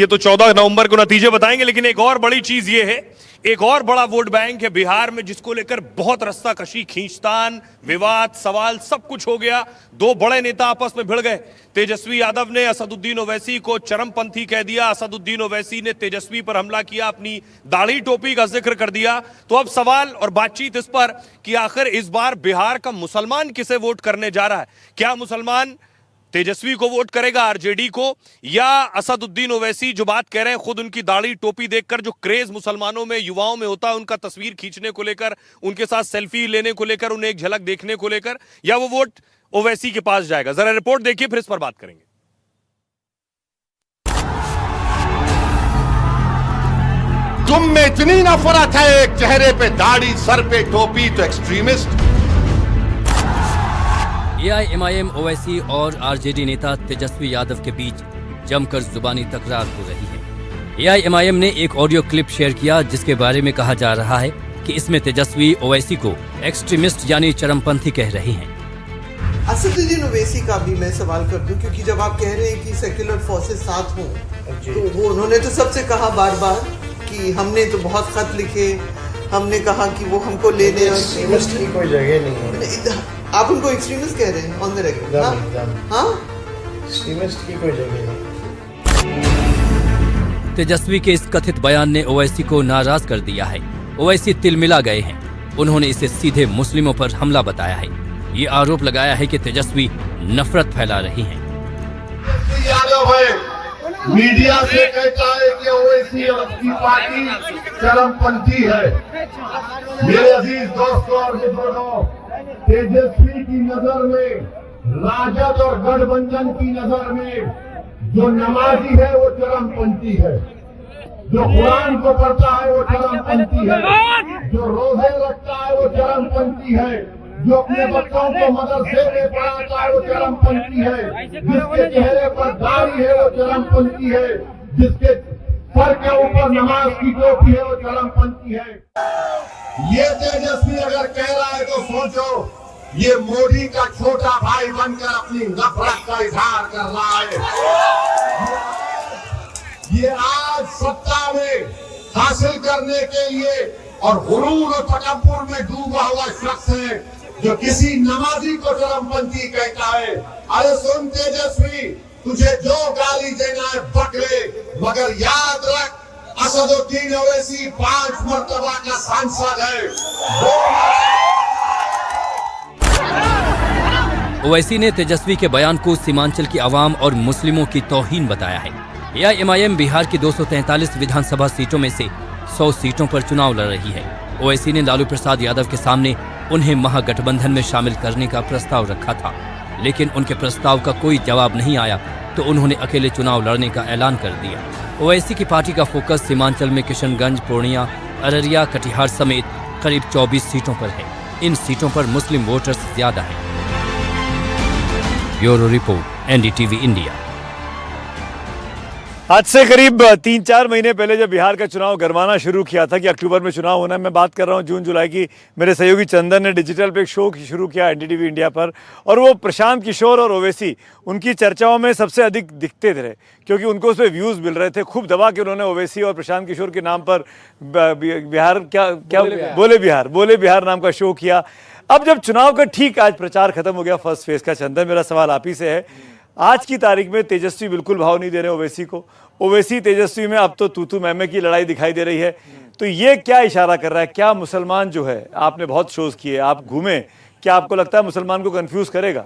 ये तो 14 नवंबर को नतीजे बताएंगे, लेकिन एक और बड़ी चीज ये है, एक और बड़ा वोट बैंक है बिहार में जिसको लेकर बहुत रस्साकशी, खींचतान, विवाद, सवाल सब कुछ हो गया। दो बड़े नेता आपस में भिड़ गए। तेजस्वी यादव ने असदुद्दीन ओवैसी को चरमपंथी कह दिया, असदुद्दीन ओवैसी ने तेजस्वी पर हमला किया, अपनी दाढ़ी टोपी का जिक्र कर दिया। तो अब सवाल और बातचीत इस पर कि आखिर इस बार बिहार का मुसलमान किसे वोट करने जा रहा है। क्या मुसलमान तेजस्वी को वोट करेगा, आरजेडी को, या असदुद्दीन ओवैसी जो बात कह रहे हैं, खुद उनकी दाढ़ी टोपी देखकर जो क्रेज मुसलमानों में, युवाओं में होता है, उनका तस्वीर खींचने को लेकर, उनके साथ सेल्फी लेने को लेकर, उन्हें एक झलक देखने को लेकर, या वो वोट ओवैसी के पास जाएगा। जरा रिपोर्ट देखिए, फिर इस पर बात करेंगे। तुम में इतनी नफरत है, एक चेहरे पे दाढ़ी, सर पे टोपी, तो एक्सट्रीमिस्ट। एआईएमआईएम ओवैसी और आरजेडी नेता तेजस्वी यादव के बीच जमकर जुबानी तकरार हो रही है। एआईएमआईएम ने एक ऑडियो क्लिप शेयर किया जिसके बारे में कहा जा रहा है कि इसमें तेजस्वी ओवैसी को एक्सट्रीमिस्ट यानी चरमपंथी कह रही हैं। असदुद्दीन ओवैसी का भी मैं सवाल कर दूं, क्योंकि जब आप कह रहे हैं कि सेक्युलर फोर्सेस साथ हों, तो वो उन्होंने तो सबसे कहा बार बार कि हमने तो बहुत खत लिखे, हमने कहा कि वो हमको ले लें। एक्सट्रीमिस्ट की कोई जगह नहीं है। आप उनको एक्सट्रीमिस्ट कह रहे हैं ऑन द रेकॉर्ड? हाँ, एक्सट्रीमिस्ट की कोई जगह नहीं। तेजस्वी के इस कथित बयान ने ओवैसी को नाराज कर दिया है। ओवैसी तिलमिला गए हैं। उन्होंने इसे सीधे मुस्लिमों पर हमला बताया है। ये आरोप लगाया है कि तेजस्वी नफरत फैला रही हैं। यादव है, मीडिया से कहता है कि ओवैसी और उसकी पार्टी चरमपंथी है। मेरे अजीज दोस्तों और बुजुर्गों, तेजस्वी की नजर में, राजद और गठबंधन की नजर में जो नमाजी है वो चरमपंथी है, जो कुरान को पढ़ता है वो चरमपंथी है, जो रोजे रखता है वो चरमपंथी है, जो अपने बच्चों को मदरसे में पढ़ाता है वो चरमपंथी है, जिसके चेहरे पर दाढ़ी है वो चरमपंथी है, जिसके सर के ऊपर नमाज की टोपी है वो चरमपंथी है। ये तेजस्वी अगर कह रहा है तो सोचो, ये मोदी का छोटा भाई बनकर अपनी नफरत का इजहार कर रहा है। ये आज सत्ता में हासिल करने के लिए और गुरूर और तकब्बुर में डूबा हुआ शख्स है जो किसी नमाजी को चरमपंथी कहता है। अरे सुन तेजस्वी, तुझे जो गाली देना है बक ले, मगर याद रख, असदुद्दीन ओवैसी 5 मर्तबा का सांसद है। ओवैसी ने तेजस्वी के बयान को सीमांचल की आवाम और मुस्लिमों की तौहीन बताया है। एआईएमआईएम बिहार की 243 विधानसभा सीटों में से 100 सीटों पर चुनाव लड़ रही है। ओवैसी ने लालू प्रसाद यादव के सामने उन्हें महागठबंधन में शामिल करने का प्रस्ताव रखा था, लेकिन उनके प्रस्ताव का कोई जवाब नहीं आया तो उन्होंने अकेले चुनाव लड़ने का ऐलान कर दिया। ओवैसी की पार्टी का फोकस सीमांचल में किशनगंज, पूर्णिया, अररिया, कटिहार समेत करीब 24 सीटों पर है। इन सीटों पर मुस्लिम वोटर्स ज्यादा हैं। Bureau report, NDTV India. आज से करीब 3-4 महीने पहले जब बिहार का चुनाव गरमाना शुरू किया था कि अक्टूबर में चुनाव होना है, मैं बात कर रहा हूं जून जुलाई की, मेरे सहयोगी चंदन ने डिजिटल पे एक शो शुरू किया एनडीटीवी इंडिया पर, और वो प्रशांत किशोर और ओवैसी उनकी चर्चाओं में सबसे अधिक दिखते थे, क्योंकि उनको उस पर व्यूज़ मिल रहे थे। खूब दबा के उन्होंने ओवैसी और प्रशांत किशोर के नाम पर बिहार बोले बिहार नाम का शो किया। अब जब चुनाव का ठीक आज प्रचार खत्म हो गया, फर्स्ट फेज का, चंदन मेरा सवाल आप ही से है, आज की तारीख में तेजस्वी बिल्कुल भाव नहीं दे रहे ओवैसी को, ओवैसी तेजस्वी में अब तो तू मैमे की लड़ाई दिखाई दे रही है। तो ये क्या इशारा कर रहा है? क्या मुसलमान जो है, आपने बहुत शोज किए, आप घूमे, क्या आपको लगता है मुसलमान को कंफ्यूज करेगा?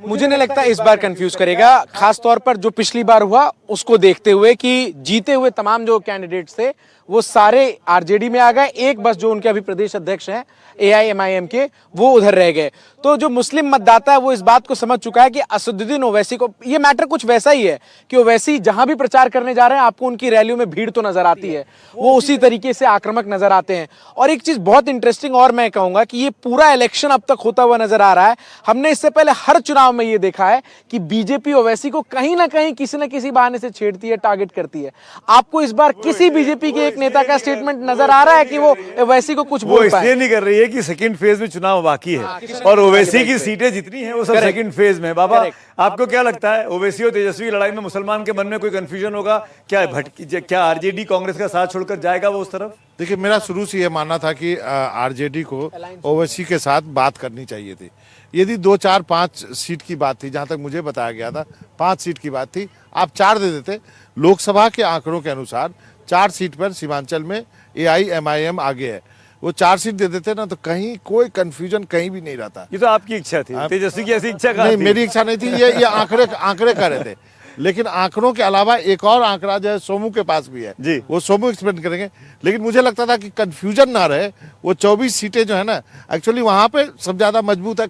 मुझे नहीं लगता इस बार कंफ्यूज करेगा, खास तौर पर जो पिछली बार हुआ उसको देखते हुए कि जीते हुए तमाम जो कैंडिडेट्स थे वो सारे आरजेडी में आ गए, एक बस जो उनके अभी प्रदेश अध्यक्ष हैं एआईएमआईएम के, वो उधर रह गए। तो जो मुस्लिम मतदाता है वो इस बात को समझ चुका है कि असदुद्दीन ओवैसी को, ये मैटर कुछ वैसा ही है कि ओवैसी जहां भी प्रचार करने जा रहे हैं आपको उनकी रैलियों में भीड़ तो नजर आती है, वो उसी तरीके से आक्रामक नजर आते हैं। और एक चीज बहुत इंटरेस्टिंग और मैं कहूंगा कि ये पूरा इलेक्शन अब तक होता हुआ नजर आ रहा है। हमने इससे पहले हर चुनाव में ये देखा है कि बीजेपी ओवैसी को कहीं ना कहीं किसी न किसी बहाने से छेड़ती है, टारगेट करती है। आपको इस बार किसी बीजेपी के एक नेता का स्टेटमेंट नजर आ रहा है कि वो ओवैसी को कुछ वो बोल इसलिए पाए? नहीं कर रही है कि सेकंड फेज में चुनाव बाकी है और ओवैसी की सीटें जितनी हैं वो सब सेकंड फेज में है। बाबा आपको क्या लगता है ओवैसी और तेजस्वी की लड़ाई में मुसलमान के मन में कोई कंफ्यूजन होगा क्या? क्या आरजेडी कांग्रेस का साथ छोड़कर जाएगा वो उस तरफ? देखिए, मेरा शुरू से यह मानना था कि आरजेडी को ओवैसी के साथ बात करनी चाहिए थी। यदि 2, 4, 5 सीट की बात थी, जहां तक मुझे बताया गया था 5 सीट की बात थी, आप 4 दे देते। लोकसभा के आंकड़ों के अनुसार 4 सीट पर सीमांचल में AIMIM आगे है, वो 4 सीट दे देते ना तो कहीं कोई कंफ्यूजन कहीं भी नहीं रहता। ये तो आपकी इच्छा थी, तेजस्वी की ऐसी इच्छा कहाँ नहीं, थी? मेरी इच्छा नहीं थी, ये आंकड़े कह रहे थे। लेकिन आंकड़ों के अलावा एक और आंकड़ा जो है सोमू के पास भी है जी। वो सोमू एक्सप्लेन करेंगे। लेकिन मुझे लगता था कि कंफ्यूजन ना रहे। वो 24 सीटें जो है ना, एक्चुअली वहां पे सब ज्यादा मजबूत है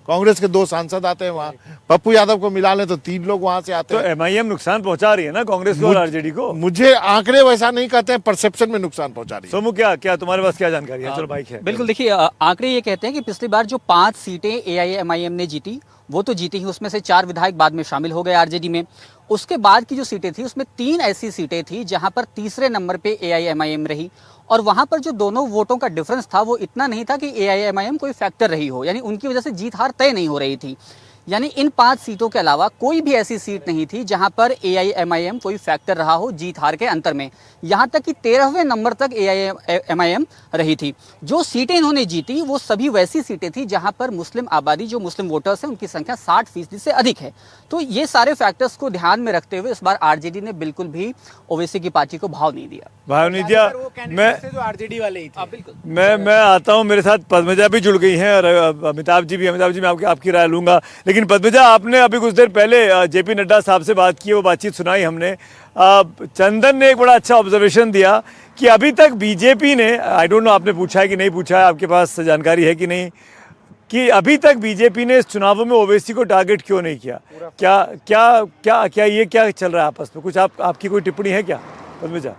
कांग्रेस के 2 सांसद आते हैं वहां। पप्पू यादव को मिला ले तो 3 लोग वहां से आते तो हैं। MIM नुकसान पहुंचा रही है ना कांग्रेस को और आरजेडी को। मुझे आंकड़े वैसा नहीं कहते हैं, परसेप्शन में नुकसान पहुंचा रही है। सोमू क्या तुम्हारे पास क्या जानकारी है? चलो बाइक है। बिल्कुल, देखिए आंकड़े ये कहते हैं कि पिछली बार जो 5 सीटें AIMIM ने जीती वो तो जीती ही, उसमें से 4 विधायक बाद में शामिल हो गए आरजेडी में। उसके बाद की जो सीटें थी उसमें 3 ऐसी सीटें थी जहां पर तीसरे नंबर पे AIMIM रही और वहां पर जो दोनों वोटों का डिफरेंस था वो इतना नहीं था कि AIMIM कोई फैक्टर रही हो, यानी उनकी वजह से जीत हार तय नहीं हो रही थी। यानी इन 5 सीटों के अलावा कोई भी ऐसी सीट नहीं थी जहां पर AIMIM कोई फैक्टर रहा हो जीत हार के अंतर में। यहां तक कि 13वें नंबर तक AIMIM रही थी। जो सीटें इन्होंने जीती वो सभी वैसी सीटें थी जहां पर मुस्लिम आबादी, जो मुस्लिम वोटर्स हैं, उनकी संख्या 60% से अधिक है। तो ये सारे फैक्टर्स को ध्यान में रखते हुए इस बार आरजेडी ने बिल्कुल भी ओवैसी की पार्टी को भाव नहीं दिया। भाव नहीं दिया। मैं जो आरजेडी वाले ही थे। बिल्कुल। मैं आता हूँ, मेरे साथ पद्मजा भी जुड़ गई हैं और अमिताभ जी भी। मैं आपकी राय लूंगा, लेकिन पद्मजा आपने अभी कुछ देर पहले JP नड्डा साहब से बात की, वो बातचीत सुनाई हमने। चंदन ने एक बड़ा अच्छा ऑब्जर्वेशन दिया कि अभी तक बीजेपी ने, आई डोंट नो आपने पूछा है कि नहीं पूछा है, आपके पास जानकारी है कि नहीं, कि अभी तक बीजेपी ने इस चुनावों में ओवैसी को टारगेट क्यों नहीं किया? क्या ये क्या चल रहा है आपस में? कुछ आपकी कोई टिप्पणी है क्या पद्मजा?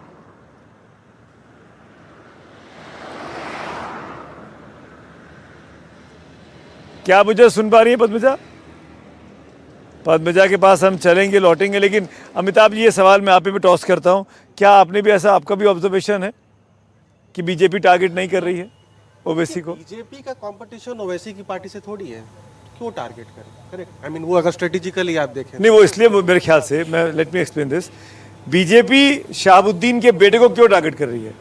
क्या मुझे सुन पा रही है पद्मजा? पद्मजा के पास हम चलेंगे, लौटेंगे, लेकिन अमिताभ जी ये सवाल मैं आप ही पे टॉस करता हूं, क्या आपने भी ऐसा, आपका भी ऑब्जर्वेशन है कि बीजेपी टारगेट नहीं कर रही है ओवैसी को? बीजेपी का कंपटीशन ओवैसी की पार्टी से थोड़ी है, क्यों टारगेट करें? करेक्ट, आई मीन वो अगर स्ट्रेटेजिकली आप देखें नहीं, वो इसलिए मेरे ख्याल से, मैं let me explain this, BJP Shahabuddin के बेटे को क्यों टारगेट कर रही है?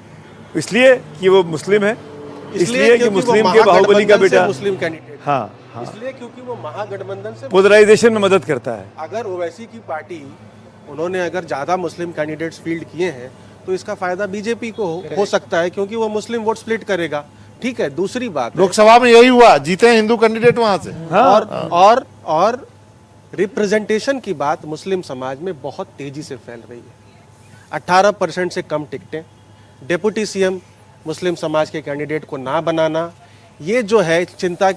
इसलिए कि वो मुस्लिम है, इसलिए कि मुस्लिम के बाहुबली का बेटा, मुस्लिम कैंडिडेट, हाँ, इसलिए क्योंकि वो महागठबंधन से पोलराइजेशन में मदद करता है। अगर ओवैसी की पार्टी, उन्होंने अगर ज्यादा मुस्लिम कैंडिडेट्स फील्ड किए हैं तो इसका फायदा बीजेपी को हो सकता है, क्योंकि वो मुस्लिम वोट स्प्लिट करेगा। ठीक है, दूसरी बात लोकसभा में यही हुआ, जीते हिंदू कैंडिडेट वहां से। और रिप्रेजेंटेशन की बात मुस्लिम समाज में बहुत तेजी से फैल रही है। 18% से कम टिकटें, डिप्टी CM मुस्लिम समाज के कैंडिडेट को ना बनाना, ये जो है चिंता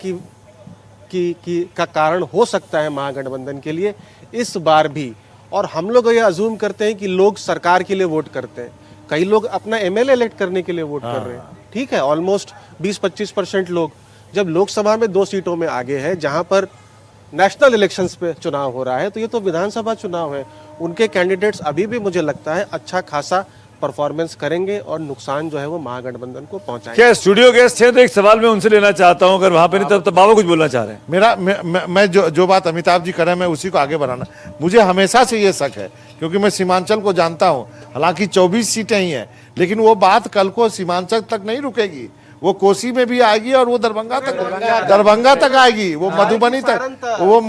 का कारण हो सकता है महागठबंधन के लिए इस बार भी। और हम लोग ये अज्यूम करते हैं कि लोग सरकार के लिए वोट करते हैं, कई लोग अपना MLA इलेक्ट करने के लिए वोट कर रहे हैं। ठीक है, ऑलमोस्ट 20-25% लोग। जब लोकसभा में 2 सीटों में आगे है, जहां पर नेशनल इलेक्शंस पे चुनाव हो रहा है, तो ये तो विधानसभा चुनाव है। उनके कैंडिडेट्स अभी भी मुझे लगता है अच्छा खासा परफॉर्मेंस करेंगे और नुकसान जो है वो महागठबंधन को पहुंचाएंगे। क्या स्टूडियो गेस्ट है तो एक सवाल मैं उनसे लेना चाहता हूं, अगर वहां पे नहीं तब बाबा कुछ बोलना चाह रहे हैं। मैं जो बात अमिताभ जी कर रहे हैं मैं उसी को आगे बढ़ाना। मुझे हमेशा से ये शक है, क्योंकि मैं सीमांचल को जानता हूं, हालांकि 24 सीटें ही हैं, लेकिन वो बात कल को सीमांचल तक नहीं रुकेगी, वो कोसी में भी आएगी और वो दरभंगा तक आएगी, वो मधुबनी तक, वो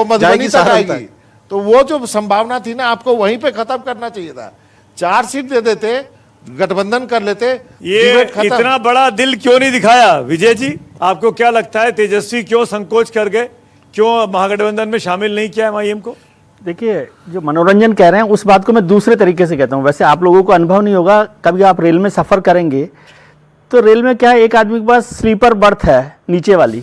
मधुबनी तक आएगी। तो वो जो संभावना थी ना, आपको वहीं पे खत्म करना चाहिए था। 4 सीट दे देते, गठबंधन कर लेते। ये इतना बड़ा दिल क्यों नहीं दिखाया विजय जी? आपको क्या लगता है तेजस्वी क्यों संकोच कर गए, क्यों महागठबंधन में शामिल नहीं किया MIM को? देखिए, जो मनोरंजन कह रहे हैं उस बात को मैं दूसरे तरीके से कहता हूँ। वैसे आप लोगों को अनुभव नहीं होगा, कभी आप रेल में सफ़र करेंगे तो रेल में क्या है, एक आदमी के पास स्लीपर बर्थ है नीचे वाली,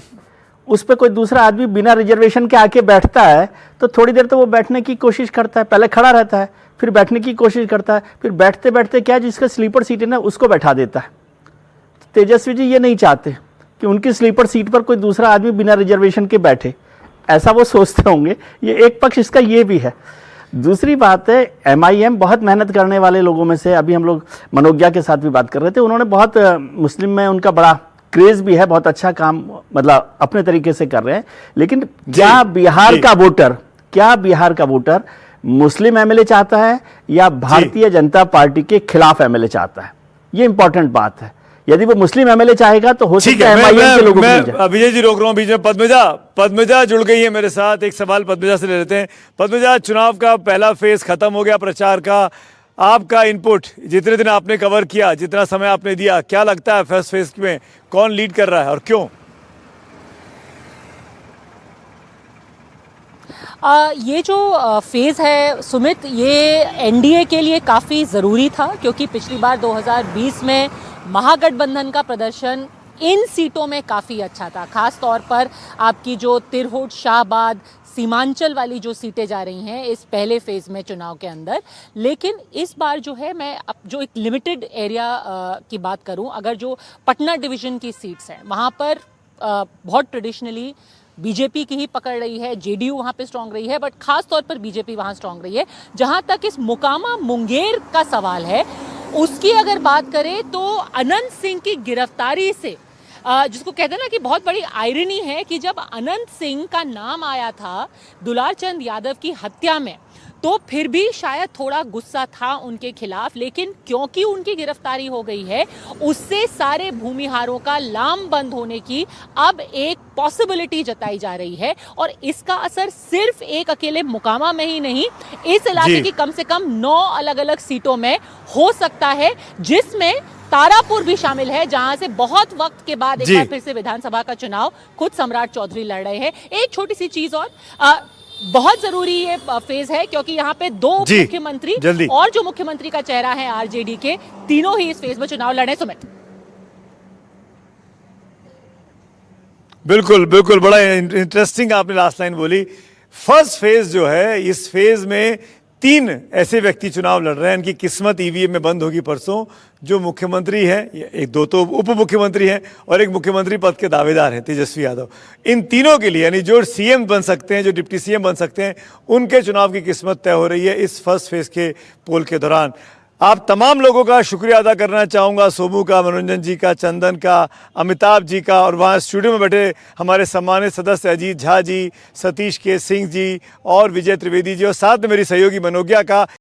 उस पर कोई दूसरा आदमी बिना रिजर्वेशन के आके बैठता है तो थोड़ी देर तो वो बैठने की कोशिश करता है, पहले खड़ा रहता है, फिर बैठने की कोशिश करता है, फिर बैठते बैठते क्या जिसका स्लीपर सीट है ना उसको बैठा देता है। तेजस्वी जी ये नहीं चाहते कि उनकी स्लीपर सीट पर कोई दूसरा आदमी बिना रिजर्वेशन के बैठे, ऐसा वो सोचते होंगे। ये एक पक्ष इसका ये भी है। दूसरी बात है, MIM बहुत मेहनत करने वाले लोगों में से, अभी हम लोग मनोज्ञा के साथ भी बात कर रहे थे, उन्होंने बहुत मुस्लिम में उनका बड़ा क्रेज भी है, बहुत अच्छा काम मतलब अपने तरीके से कर रहे हैं। लेकिन क्या बिहार का वोटर मुस्लिम MLA चाहता है या भारतीय जनता पार्टी के खिलाफ MLA चाहता है? ये इंपॉर्टेंट बात है। यदि वो मुस्लिम MLA चाहेगा तो हो सकता है MIM के लोगों को। विजय जी रोक रहा हूँ बीच में। पद्मजा जुड़ गई है मेरे साथ। एक सवाल पद्मजा से ले लेते हैं। पद्मजा, चुनाव का पहला फेज खत्म हो गया प्रचार का, आपका इनपुट, जितने दिन आपने कवर किया, जितना समय आपने दिया, क्या लगता है फर्स्ट फेज में कौन लीड कर रहा है और क्यों? ये जो फेज़ है सुमित, ये NDA के लिए काफ़ी ज़रूरी था, क्योंकि पिछली बार 2020 में महागठबंधन का प्रदर्शन इन सीटों में काफ़ी अच्छा था। ख़ास तौर पर आपकी जो तिरहुत, शाहबाद, सीमांचल वाली जो सीटें जा रही हैं इस पहले फेज़ में चुनाव के अंदर। लेकिन इस बार जो है, मैं अब जो एक लिमिटेड एरिया की बात करूं, अगर जो पटना डिवीज़न की सीट्स हैं वहाँ पर बहुत ट्रेडिशनली बीजेपी की ही पकड़ रही है, JDU वहाँ पे स्ट्रांग रही है, बट खास तौर पर बीजेपी वहाँ स्ट्रांग रही है। जहाँ तक इस मोकामा मुंगेर का सवाल है, उसकी अगर बात करें तो अनंत सिंह की गिरफ्तारी से, जिसको कहते हैं ना कि बहुत बड़ी आयरनी है कि जब अनंत सिंह का नाम आया था दुलार चंद यादव की हत्या में, तो फिर भी शायद थोड़ा गुस्सा था उनके खिलाफ, लेकिन क्योंकि उनकी गिरफ्तारी हो गई है, उससे सारे भूमिहारों का लाम बंद होने की अब एक पॉसिबिलिटी जताई जा रही है। और इसका असर सिर्फ एक अकेले मुकामा में ही नहीं, इस इलाके की कम से कम 9 अलग अलग सीटों में हो सकता है, जिसमें तारापुर भी शामिल है, जहां से बहुत वक्त के बाद एक बार फिर से विधानसभा का चुनाव खुद सम्राट चौधरी लड़ रहे हैं। एक छोटी सी चीज और, बहुत जरूरी ये फेज है, क्योंकि यहाँ पे 2 मुख्यमंत्री और जो मुख्यमंत्री का चेहरा है RJD के, तीनों ही इस फेज में चुनाव लड़े। सुमित, बिल्कुल बिल्कुल, बड़ा इंटरेस्टिंग आपने लास्ट लाइन बोली। फर्स्ट फेज जो है, इस फेज में 3 ऐसे व्यक्ति चुनाव लड़ रहे हैं, इनकी किस्मत EVM में बंद होगी परसों। जो मुख्यमंत्री हैं, एक 2 तो उप मुख्यमंत्री हैं और एक मुख्यमंत्री पद के दावेदार हैं, तेजस्वी यादव। इन तीनों के लिए, यानी जो CM बन सकते हैं, जो डिप्टी CM बन सकते हैं, उनके चुनाव की किस्मत तय हो रही है इस फर्स्ट फेज के पोल के दौरान। आप तमाम लोगों का शुक्रिया अदा करना चाहूँगा, सोमू का, मनोरंजन जी का, चंदन का, अमिताभ जी का, और वहाँ स्टूडियो में बैठे हमारे सम्मानित सदस्य अजीत झा जी, सतीश के सिंह जी और विजय त्रिवेदी जी, और साथ में मेरी सहयोगी मनोज्ञा का।